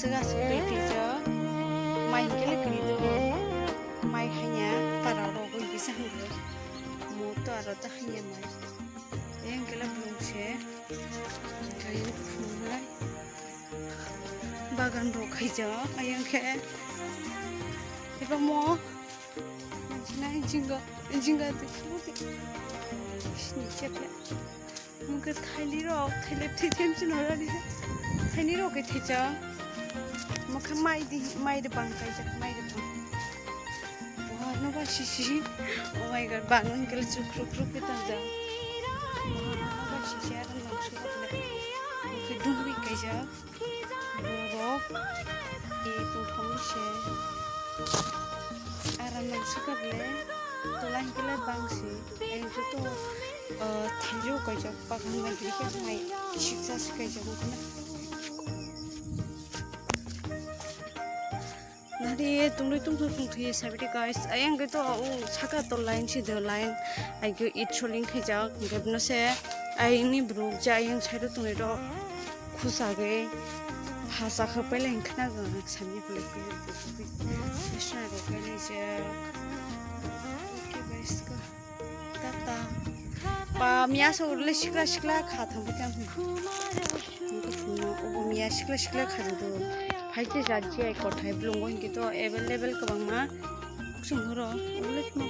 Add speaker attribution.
Speaker 1: gasa kaiprija mai kele krido mai hanya tara ro goi bisa hangro mo to aro ta hanya mai yang kele blungse kain fulai bagan ro khaija ayang ke eba mo na jinga de sini chepe muke thaili ro thaile thithem chin horani thaini ro ke thicha mukha mai de bang kaija mai de bang wah no ba shishi oh my god banun kel chuk ke tanja ba shishi ar no chuk ke dungwi kaija ro e puthong she aram nang sukable tolang kele bangsi en to thailo kaija pakhang na grike mai shiksa kaija mukna nari tungli tungthi sabiti guys ayang ge to saka to line si the line ai ge it choling khaija gebno se ai ni bru ja ayang saido tungli ro khusa ge hasa khapele khna ga sami pele ke sesna ro kele je okay guys ka tata pa mia so urle shikla kha thang bita hu mia shikla kha do फाइटे जाजी आई कोठाय ब्लुंगो इनके तो available कबांग मा कुछ हरो उलेट मा